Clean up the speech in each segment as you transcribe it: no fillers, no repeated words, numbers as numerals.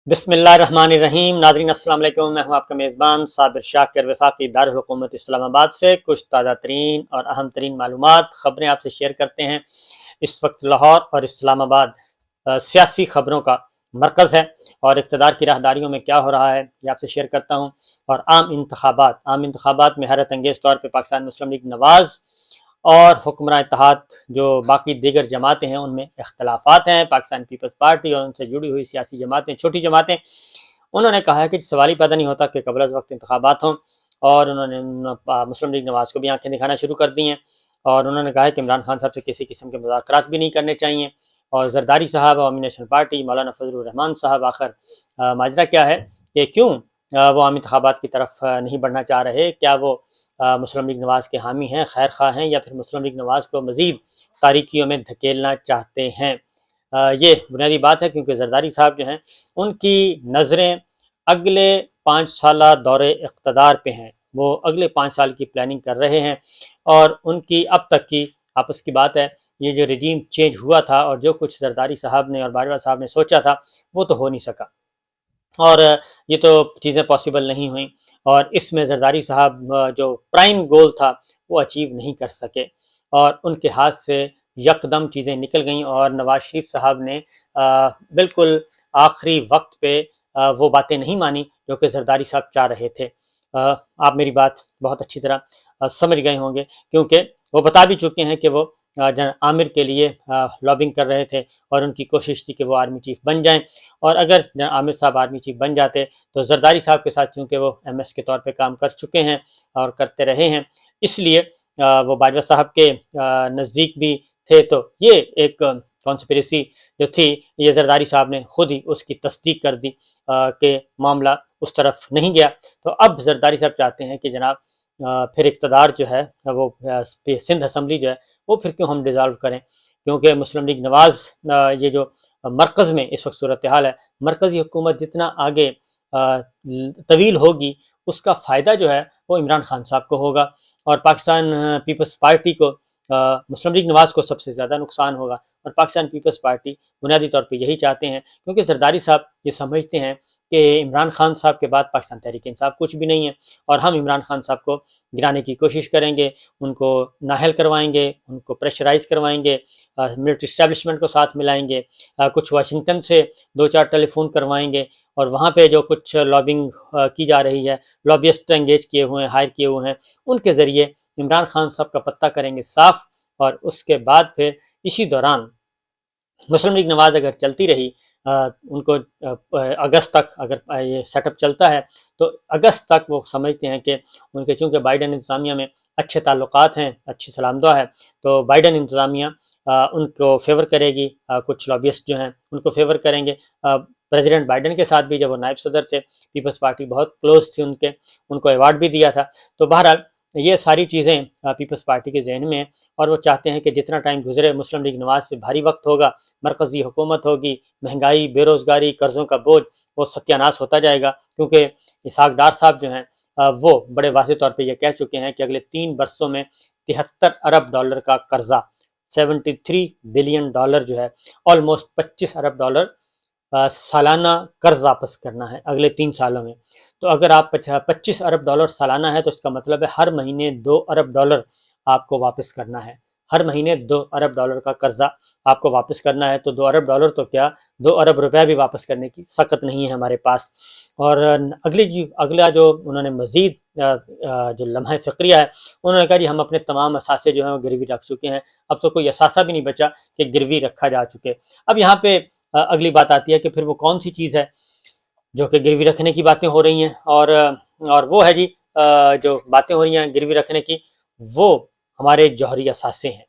بسم اللہ الرحمن الرحیم۔ ناظرین السلام علیکم، میں ہوں آپ کا میزبان صابر شاکر وفاقی دارالحکومت اسلام آباد سے کچھ تازہ ترین اور اہم ترین معلومات خبریں آپ سے شیئر کرتے ہیں۔ اس وقت لاہور اور اسلام آباد سیاسی خبروں کا مرکز ہے اور اقتدار کی راہداریوں میں کیا ہو رہا ہے یہ آپ سے شیئر کرتا ہوں۔ اور عام انتخابات میں حیرت انگیز طور پہ پاکستان مسلم لیگ نواز اور حکمراں اتحاد جو باقی دیگر جماعتیں ہیں ان میں اختلافات ہیں۔ پاکستان پیپلز پارٹی اور ان سے جڑی ہوئی سیاسی جماعتیں، چھوٹی جماعتیں، انہوں نے کہا ہے کہ سوال ہی پیدا نہیں ہوتا کہ قبل از وقت انتخابات ہوں، اور انہوں نے مسلم لیگ نواز کو بھی آنکھیں دکھانا شروع کر دی ہیں، اور انہوں نے کہا ہے کہ عمران خان صاحب سے کسی قسم کے مذاکرات بھی نہیں کرنے چاہیے۔ اور زرداری صاحب، عوامی نیشنل پارٹی، مولانا فضل الرحمان صاحب، آخر ماجرا کیا ہے کہ کیوں وہ عام انتخابات کی طرف نہیں بڑھنا چاہ رہے؟ کیا وہ مسلم لیگ نواز کے حامی ہیں، خیر خواہ ہیں، یا پھر مسلم لیگ نواز کو مزید تاریکیوں میں دھکیلنا چاہتے ہیں؟ یہ بنیادی بات ہے کیونکہ زرداری صاحب جو ہیں ان کی نظریں اگلے 5 سالہ دورے اقتدار پہ ہیں۔ وہ اگلے 5 سال کی پلاننگ کر رہے ہیں، اور ان کی اب تک کی آپس کی بات ہے، یہ جو رجیم چینج ہوا تھا اور جو کچھ زرداری صاحب نے اور باجوہ صاحب نے سوچا تھا وہ تو ہو نہیں سکا، اور یہ تو چیزیں پاسبل نہیں ہوئیں، اور اس میں زرداری صاحب جو پرائم گول تھا وہ اچیو نہیں کر سکے، اور ان کے ہاتھ سے یکدم چیزیں نکل گئیں، اور نواز شریف صاحب نے بالکل آخری وقت پہ وہ باتیں نہیں مانی جو کہ زرداری صاحب چاہ رہے تھے۔ آپ میری بات بہت اچھی طرح سمجھ گئے ہوں گے، کیونکہ وہ بتا بھی چکے ہیں کہ وہ جنرل عامر کے لیے لابنگ کر رہے تھے، اور ان کی کوشش تھی کہ وہ آرمی چیف بن جائیں، اور اگر جنرل عامر صاحب آرمی چیف بن جاتے تو زرداری صاحب کے ساتھ چونکہ وہ ایم ایس کے طور پہ کام کر چکے ہیں اور کرتے رہے ہیں، اس لیے وہ باجوہ صاحب کے نزدیک بھی تھے، تو یہ ایک کانسپریسی جو تھی یہ زرداری صاحب نے خود ہی اس کی تصدیق کر دی کہ معاملہ اس طرف نہیں گیا۔ تو اب زرداری صاحب چاہتے ہیں کہ جناب پھر اقتدار جو ہے وہ سندھ اسمبلی جو ہے وہ پھر کیوں ہم ڈیزالو کریں، کیونکہ مسلم لیگ نواز یہ جو مرکز میں اس وقت صورتحال ہے، مرکزی حکومت جتنا آگے طویل ہوگی اس کا فائدہ جو ہے وہ عمران خان صاحب کو ہوگا، اور پاکستان پیپلز پارٹی کو مسلم لیگ نواز کو سب سے زیادہ نقصان ہوگا، اور پاکستان پیپلز پارٹی بنیادی طور پہ یہی چاہتے ہیں، کیونکہ زرداری صاحب یہ سمجھتے ہیں کہ عمران خان صاحب کے بعد پاکستان تحریک انصاف کچھ بھی نہیں ہے، اور ہم عمران خان صاحب کو گرانے کی کوشش کریں گے، ان کو نااہل کروائیں گے، ان کو پریشرائز کروائیں گے، ملٹری اسٹیبلشمنٹ کو ساتھ ملائیں گے، کچھ واشنگٹن سے 2-4 ٹیلی فون کروائیں گے، اور وہاں پہ جو کچھ لابنگ کی جا رہی ہے، لابیسٹ انگیج کیے ہوئے ہیں، ہائر کیے ہوئے ہیں، ان کے ذریعے عمران خان صاحب کا پتہ کریں گے صاف، اور اس کے بعد پھر اسی دوران مسلم لیگ نواز اگر چلتی رہی، ان کو اگست تک اگر یہ سیٹ اپ چلتا ہے تو اگست تک وہ سمجھتے ہیں کہ ان کے چونکہ بائیڈن انتظامیہ میں اچھے تعلقات ہیں، اچھی سلام دعا ہے، تو بائیڈن انتظامیہ ان کو فیور کرے گی، کچھ لابیسٹ جو ہیں ان کو فیور کریں گے۔ پریزیڈنٹ بائیڈن کے ساتھ بھی جب وہ نائب صدر تھے، پیپلز پارٹی بہت کلوز تھی ان کو ایوارڈ بھی دیا تھا، تو بہرحال یہ ساری چیزیں پیپلز پارٹی کے ذہن میں ہیں، اور وہ چاہتے ہیں کہ جتنا ٹائم گزرے مسلم لیگ نواز پہ بھاری وقت ہوگا، مرکزی حکومت ہوگی، مہنگائی، بے روزگاری، قرضوں کا بوجھ وہ ستیہ ناش ہوتا جائے گا، کیونکہ اسحاق ڈار صاحب جو ہیں وہ بڑے واضح طور پہ یہ کہہ چکے ہیں کہ اگلے 3 برسوں میں 73 ارب ڈالر کا قرضہ، 73 بلین ڈالر جو ہے، آلموسٹ 25 ارب ڈالر سالانہ قرض واپس کرنا ہے اگلے 3 سالوں میں۔ تو اگر آپ 25 ارب ڈالر سالانہ ہے تو اس کا مطلب ہے ہر مہینے 2 ارب ڈالر آپ کو واپس کرنا ہے، ہر مہینے 2 ارب ڈالر کا قرضہ آپ کو واپس کرنا ہے، تو 2 ارب ڈالر تو کیا 2 ارب روپے بھی واپس کرنے کی سخت نہیں ہے ہمارے پاس۔ اور اگلا جو انہوں نے مزید جو لمحہ فکریہ ہے، انہوں نے کہا جی ہم اپنے تمام اثاثے جو ہیں وہ گروی رکھ چکے ہیں، اب تو کوئی اثاثہ بھی نہیں بچا کہ گروی رکھا جا چکے۔ اب یہاں پہ اگلی بات آتی ہے کہ پھر وہ کون سی چیز ہے جو کہ گروی رکھنے کی باتیں ہو رہی ہیں، اور وہ ہے جی جو باتیں ہو رہی ہیں گروی رکھنے کی، وہ ہمارے جوہری اثاثے ہیں،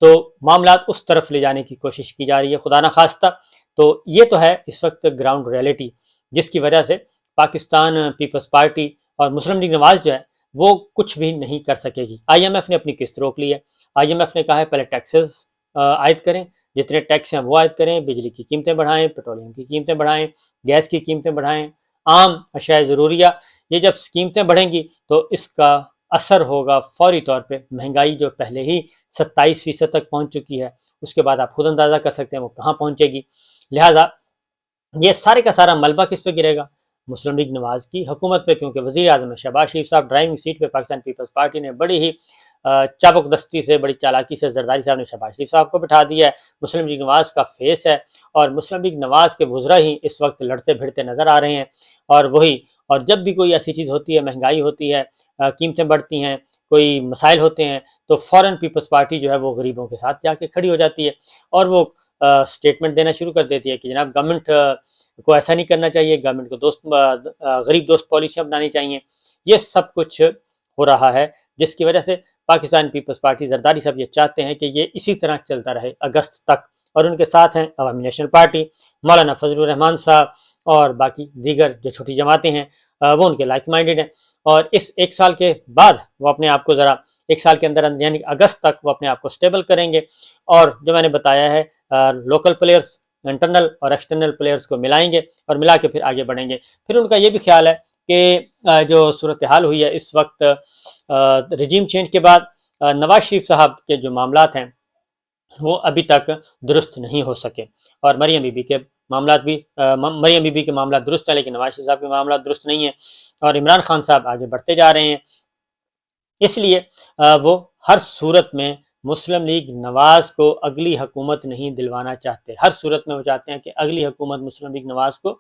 تو معاملات اس طرف لے جانے کی کوشش کی جا رہی ہے خدا نخواستہ۔ تو یہ تو ہے اس وقت گراؤنڈ ریئلٹی، جس کی وجہ سے پاکستان پیپلز پارٹی اور مسلم لیگ نواز جو ہے وہ کچھ بھی نہیں کر سکے گی۔ آئی ایم ایف نے اپنی قسط روک لی ہے، آئی ایم ایف نے کہا ہے پہلے ٹیکسز عائد کریں، جتنے ٹیکس ہیں وہ عائد کریں، بجلی کی قیمتیں بڑھائیں، پیٹرولیم کی قیمتیں بڑھائیں، گیس کی قیمتیں بڑھائیں، عام اشیاء ضروریہ، یہ جب قیمتیں بڑھیں گی تو اس کا اثر ہوگا فوری طور پہ مہنگائی جو پہلے ہی 27% تک پہنچ چکی ہے، اس کے بعد آپ خود اندازہ کر سکتے ہیں وہ کہاں پہنچے گی۔ لہٰذا یہ سارے کا سارا ملبہ کس پہ گرے گا؟ مسلم لیگ نواز کی حکومت پہ، کیونکہ وزیر اعظم شہباز شریف صاحب ڈرائیونگ سیٹ پہ پیکستان پیپلز پارٹی نے بڑی ہی چابک دستی سے، بڑی چالاکی سے زرداری صاحب نے شہباز شریف صاحب کو بٹھا دیا ہے، مسلم لیگ نواز کا فیس ہے، اور مسلم لیگ نواز کے وزراء ہی اس وقت لڑتے بھڑتے نظر آ رہے ہیں، اور جب بھی کوئی ایسی چیز ہوتی ہے، مہنگائی ہوتی ہے، قیمتیں بڑھتی ہیں، کوئی مسائل ہوتے ہیں، تو فوراً پیپلز پارٹی جو ہے وہ غریبوں کے ساتھ جا کے کھڑی ہو جاتی ہے، اور وہ سٹیٹمنٹ دینا شروع کر دیتی ہے کہ جناب گورنمنٹ کو ایسا نہیں کرنا چاہیے، گورنمنٹ کو غریب دوست پالیسیاں اپنانی چاہیے۔ یہ سب کچھ ہو رہا ہے، جس کی وجہ سے پاکستان پیپلز پارٹی زرداری صاحب یہ چاہتے ہیں کہ یہ اسی طرح چلتا رہے اگست تک، اور ان کے ساتھ ہیں عوامی نیشنل پارٹی، مولانا فضل الرحمان صاحب اور باقی دیگر جو چھوٹی جماعتیں ہیں، وہ ان کے لائک مائنڈڈ ہیں، اور اس ایک سال کے بعد وہ اپنے آپ کو ذرا ایک سال کے اندر یعنی اگست تک وہ اپنے آپ کو سٹیبل کریں گے، اور جو میں نے بتایا ہے لوکل پلیئرز، انٹرنل اور ایکسٹرنل پلیئرز کو ملائیں گے، اور ملا کے پھر آگے بڑھیں گے۔ پھر ان کا یہ بھی خیال ہے کہ جو صورتحال ہوئی ہے اس وقت رجیم چینج کے بعد، نواز شریف صاحب کے جو معاملات ہیں وہ ابھی تک درست نہیں ہو سکے، اور مریم بی بی کے معاملات درست ہیں، لیکن نواز شریف صاحب کے معاملات درست نہیں ہیں، اور عمران خان صاحب آگے بڑھتے جا رہے ہیں۔ اس لیے وہ ہر صورت میں مسلم لیگ نواز کو اگلی حکومت نہیں دلوانا چاہتے، ہر صورت میں وہ چاہتے ہیں کہ اگلی حکومت مسلم لیگ نواز کو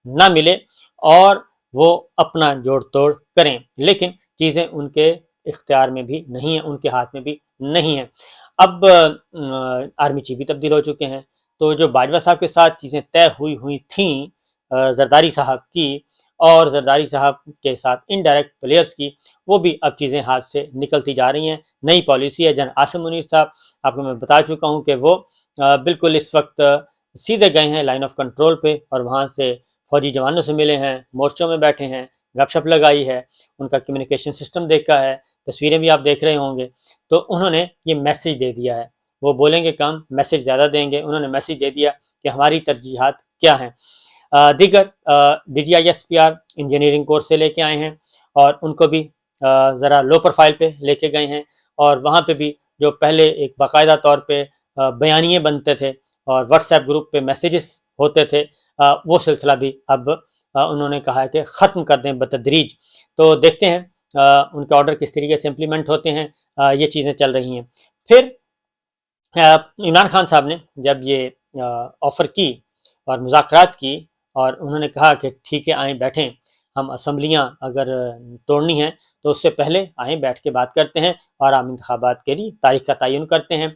نہ ملے، اور وہ اپنا جوڑ توڑ کریں، لیکن چیزیں ان کے اختیار میں بھی نہیں ہیں، ان کے ہاتھ میں بھی نہیں ہیں۔ اب آرمی چیف بھی تبدیل ہو چکے ہیں، تو جو باجوہ صاحب کے ساتھ چیزیں طے ہوئی تھیں زرداری صاحب کی، اور زرداری صاحب کے ساتھ انڈائریکٹ پلیئرز کی، وہ بھی اب چیزیں ہاتھ سے نکلتی جا رہی ہیں۔ نئی پالیسی ہے، جنرل عاصم منیر صاحب، آپ کو میں بتا چکا ہوں کہ وہ بالکل اس وقت سیدھے گئے ہیں لائن آف کنٹرول پہ، اور وہاں سے فوجی جوانوں سے ملے ہیں، مورچوں میں بیٹھے ہیں، گپ شپ لگائی ہے، ان کا کمیونیکیشن سسٹم دیکھا ہے، تصویریں بھی آپ دیکھ رہے ہوں گے، تو انہوں نے یہ میسیج دے دیا ہے، وہ بولیں گے کم، میسیج زیادہ دیں گے، انہوں نے میسیج دے دیا کہ ہماری ترجیحات کیا ہیں۔ دیگر D G I S P R engineering course سے لے کے آئے ہیں، اور ان کو بھی ذرا لو پروفائل پہ لے کے گئے ہیں، اور وہاں پہ بھی جو پہلے ایک باقاعدہ طور پہ بیانیے بنتے تھے اور واٹس ایپ گروپ پہ میسیجز ہوتے تھے، وہ سلسلہ بھی اب انہوں نے کہا ہے کہ ختم کر دیں بتدریج۔ تو دیکھتے ہیں ان کے آرڈر کس طریقے سے امپلیمنٹ ہوتے ہیں، یہ چیزیں چل رہی ہیں۔ پھر عمران خان صاحب نے جب یہ آفر کی اور مذاکرات کی، اور انہوں نے کہا کہ ٹھیک ہے آئیں بیٹھیں، ہم اسمبلیاں اگر توڑنی ہیں تو اس سے پہلے آئیں بیٹھ کے بات کرتے ہیں، اور عام انتخابات کے لیے تاریخ کا تعین کرتے ہیں۔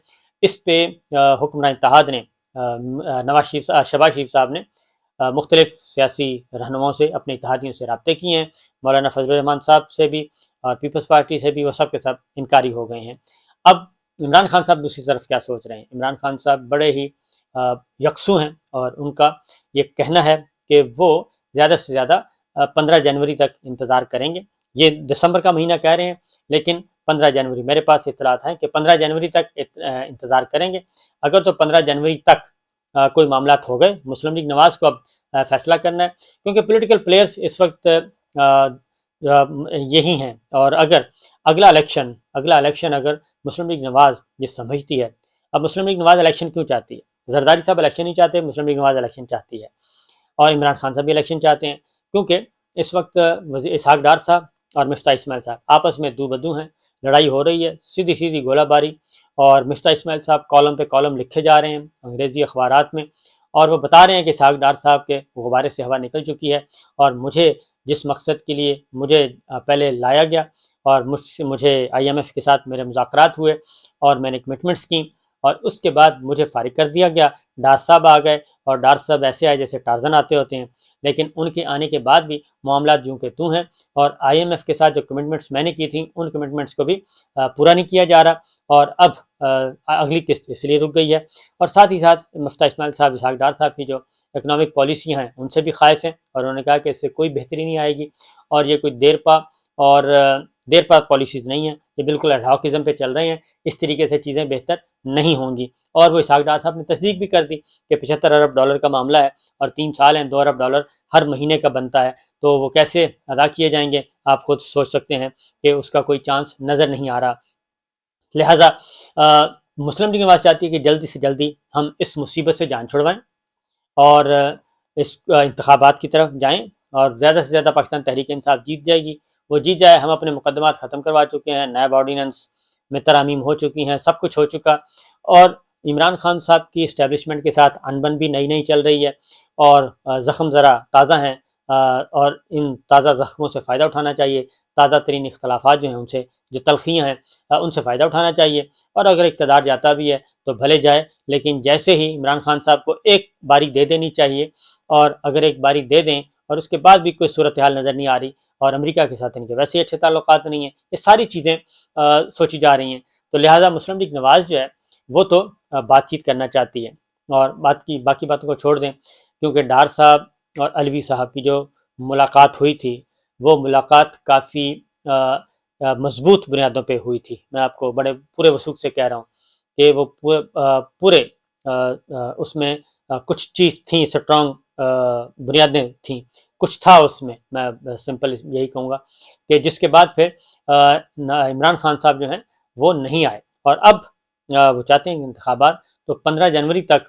اس پہ حکمران اتحاد نے شہباز شریف صاحب نے مختلف سیاسی رہنماؤں سے، اپنے اتحادیوں سے رابطے کیے ہیں، مولانا فضل الرحمان صاحب سے بھی اور پیپلز پارٹی سے بھی، وہ سب کے سب انکاری ہو گئے ہیں۔ اب عمران خان صاحب دوسری طرف کیا سوچ رہے ہیں؟ عمران خان صاحب بڑے ہی یکسو ہیں، اور ان کا یہ کہنا ہے کہ وہ زیادہ سے زیادہ 15 جنوری تک انتظار کریں گے۔ یہ دسمبر کا مہینہ کہہ رہے ہیں، لیکن 15 جنوری میرے پاس اطلاعات ہیں کہ 15 جنوری تک انتظار کریں گے۔ اگر تو 15 جنوری تک کوئی معاملات ہو گئے، مسلم لیگ نواز کو اب فیصلہ کرنا ہے، کیونکہ پولیٹیکل پلیئرز اس وقت یہی ہیں، اور اگر اگلا الیکشن اگر مسلم لیگ نواز یہ سمجھتی ہے، اب مسلم لیگ نواز الیکشن کیوں چاہتی ہے؟ زرداری صاحب الیکشن نہیں چاہتے، مسلم لیگ نواز الیکشن چاہتی ہے، اور عمران خان صاحب بھی الیکشن چاہتے ہیں، کیونکہ اس وقت وزیر اسحاق ڈار صاحب اور مفتاح اسماعیل صاحب آپس میں دو بدو ہیں، لڑائی ہو رہی ہے، سیدھی گولہ باری، اور مفتاح اسماعیل صاحب کالم پہ کالم لکھے جا رہے ہیں انگریزی اخبارات میں، اور وہ بتا رہے ہیں کہ اسحاق ڈار صاحب کے غبارے سے ہوا نکل چکی ہے، اور مجھے جس مقصد کے لیے مجھے پہلے لایا گیا، اور مجھے آئی ایم ایف کے ساتھ میرے مذاکرات ہوئے، اور میں نے کمٹمنٹس کی، اور اس کے بعد مجھے فارغ کر دیا گیا، ڈار صاحب آ گئے، اور ڈار صاحب ایسے آئے جیسے ٹارزن آتے ہوتے ہیں، لیکن ان کے آنے کے بعد بھی معاملات یوں کہ توں ہیں، اور آئی ایم ایف کے ساتھ جو کمٹمنٹس میں نے کی تھیں ان کمٹمنٹس کو بھی پورا نہیں کیا جا رہا، اور اب اگلی قسط اس لیے رک گئی ہے، اور ساتھ ہی ساتھ مفتاح اسماعیل صاحب، اسحاق ڈار صاحب کی جو اکنامک پالیسیاں ہیں ان سے بھی خائف ہیں، اور انہوں نے کہا کہ اس سے کوئی بہتری نہیں آئے گی، اور یہ کوئی دیر پا پالیسیز نہیں ہیں، یہ بالکل ایڈہاکزم پہ چل رہے ہیں، اس طریقے سے چیزیں بہتر نہیں ہوں گی۔ اور وہ اسحاق ڈار صاحب نے تصدیق بھی کر دی کہ 75 ارب ڈالر کا معاملہ ہے، اور 3 سال ہیں، 2 ارب ڈالر ہر مہینے کا بنتا ہے، تو وہ کیسے ادا کیے جائیں گے آپ خود سوچ سکتے ہیں کہ اس کا کوئی چانس نظر نہیں آ رہا۔ لہٰذا مسلم لیگ نواز چاہتی ہے کہ جلدی سے جلدی ہم اس مصیبت سے جان چھڑوائیں، اور اس انتخابات کی طرف جائیں اور زیادہ سے زیادہ پاکستان تحریک انصاف جیت جائے گی، وہ جیت جائے۔ ہم اپنے مقدمات ختم کروا چکے ہیں، نیب آرڈیننس میں ترامیم ہو چکی ہیں، سب کچھ ہو چکا، اور عمران خان صاحب کی اسٹیبلشمنٹ کے ساتھ انبن بھی نئی نئی چل رہی ہے، اور زخم ذرا تازہ ہیں، اور ان تازہ زخموں سے فائدہ اٹھانا چاہیے۔ تازہ ترین اختلافات جو ہیں ان سے، جو تلخیاں ہیں ان سے فائدہ اٹھانا چاہیے، اور اگر اقتدار جاتا بھی ہے تو بھلے جائے، لیکن جیسے ہی عمران خان صاحب کو ایک باری دے دینی چاہیے، اور اگر ایک باری دے دیں اور اس کے بعد بھی کوئی صورتحال نظر نہیں آ رہی، اور امریکہ کے ساتھ ان کے ویسے ہی اچھے تعلقات نہیں ہیں، یہ ساری چیزیں سوچی جا رہی ہیں، تو لہٰذا مسلم لیگ نواز جو ہے وہ تو بات چیت کرنا چاہتی ہے، اور باقی باتوں کو چھوڑ دیں، کیونکہ ڈار صاحب اور علوی صاحب کی جو ملاقات ہوئی تھی وہ ملاقات کافی مضبوط بنیادوں پہ ہوئی تھی۔ میں آپ کو بڑے پورے وثوق سے کہہ رہا ہوں کہ وہ پورے اس میں کچھ چیز تھیں، اسٹرانگ بنیادیں تھیں، کچھ تھا اس میں سمپل یہی کہوں گا، کہ جس کے بعد پھر عمران خان صاحب جو ہیں وہ نہیں آئے، اور اب وہ چاہتے ہیں انتخابات تو 15 جنوری تک،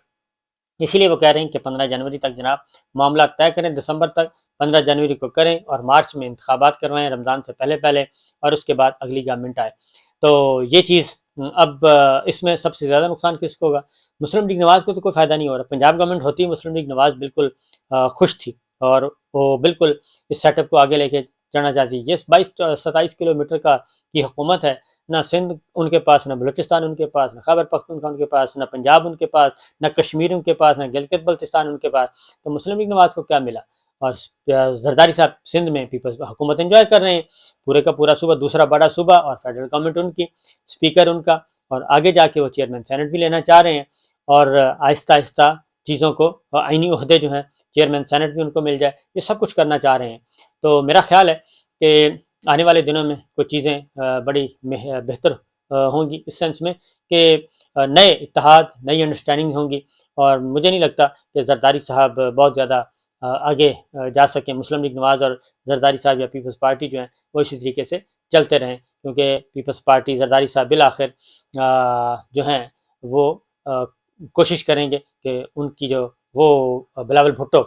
اسی لیے وہ کہہ رہے ہیں کہ 15 جنوری تک جناب معاملات طے کریں، دسمبر تک 15 جنوری کو کریں، اور مارچ میں انتخابات کروائیں رمضان سے پہلے پہلے، اور اس کے بعد اگلی گورنمنٹ آئے۔ تو یہ چیز اب اس میں سب سے زیادہ نقصان کس کو ہوگا؟ مسلم لیگ نواز کو تو کوئی فائدہ نہیں ہو رہا۔ پنجاب گورنمنٹ ہوتی، مسلم لیگ نواز بالکل خوش تھی، اور وہ بالکل اس سیٹ اپ کو آگے لے کے چڑھنا چاہتی۔ یہ 22-27 کلومیٹر کی حکومت ہے، نہ سندھ ان کے پاس، نہ بلوچستان ان کے پاس، نہ خیبر پختونخوا ان کے پاس، نہ پنجاب ان کے پاس، نہ کشمیر ان کے پاس، نہ گلگت بلتستان ان کے پاس، تو مسلم لیگ نواز کو کیا ملا؟ اور زرداری صاحب سندھ میں پیپلز حکومت انجوائے کر رہے ہیں، پورے کا پورا صوبہ، دوسرا بڑا صوبہ، اور فیڈرل گورنمنٹ ان کی، اسپیکر ان کا، اور آگے جا کے وہ چیئرمین سینٹ بھی لینا چاہ رہے ہیں، اور آہستہ آہستہ چیزوں کو آئینی عہدے جو ہیں چیئرمین سینٹ بھی ان کو مل جائے، یہ سب کچھ کرنا چاہ رہے ہیں۔ تو میرا خیال ہے کہ آنے والے دنوں میں کچھ چیزیں بڑی بہتر ہوں گی، اس سینس میں کہ نئے اتحاد، نئی انڈرسٹینڈنگ ہوں گی، اور مجھے نہیں لگتا کہ زرداری صاحب بہت زیادہ آگے جا سکیں۔ مسلم لیگ نواز اور زرداری صاحب یا پیپلز پارٹی جو ہیں وہ اسی طریقے سے چلتے رہیں، کیونکہ پیپلز پارٹی، زرداری صاحب بالآخر جو ہیں وہ کوشش کریں گے کہ ان کی جو وہ بلاول بھٹو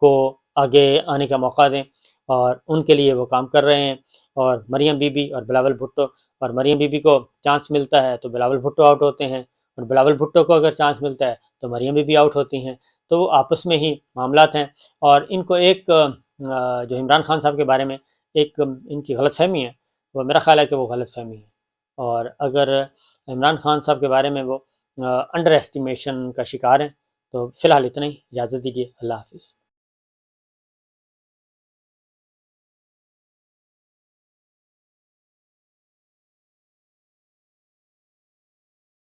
کو آگے آنے کا موقع دیں، اور ان کے لیے وہ کام کر رہے ہیں، اور مریم بی بی اور بلاول بھٹو، اور مریم بی بی کو چانس ملتا ہے تو بلاول بھٹو آؤٹ ہوتے ہیں، اور بلاول بھٹو کو اگر چانس ملتا ہے تو مریم بی بی آؤٹ ہوتی ہیں، تو وہ آپس میں ہی معاملات ہیں، اور ان کو ایک جو عمران خان صاحب کے بارے میں ایک ان کی غلط فہمی ہے، وہ میرا خیال ہے کہ وہ غلط فہمی ہے، اور اگر عمران خان صاحب کے بارے میں وہ انڈر ایسٹیمیشن کا شکار ہیں، تو فی الحال اتنا ہی، اجازت دیجیے، اللہ حافظ۔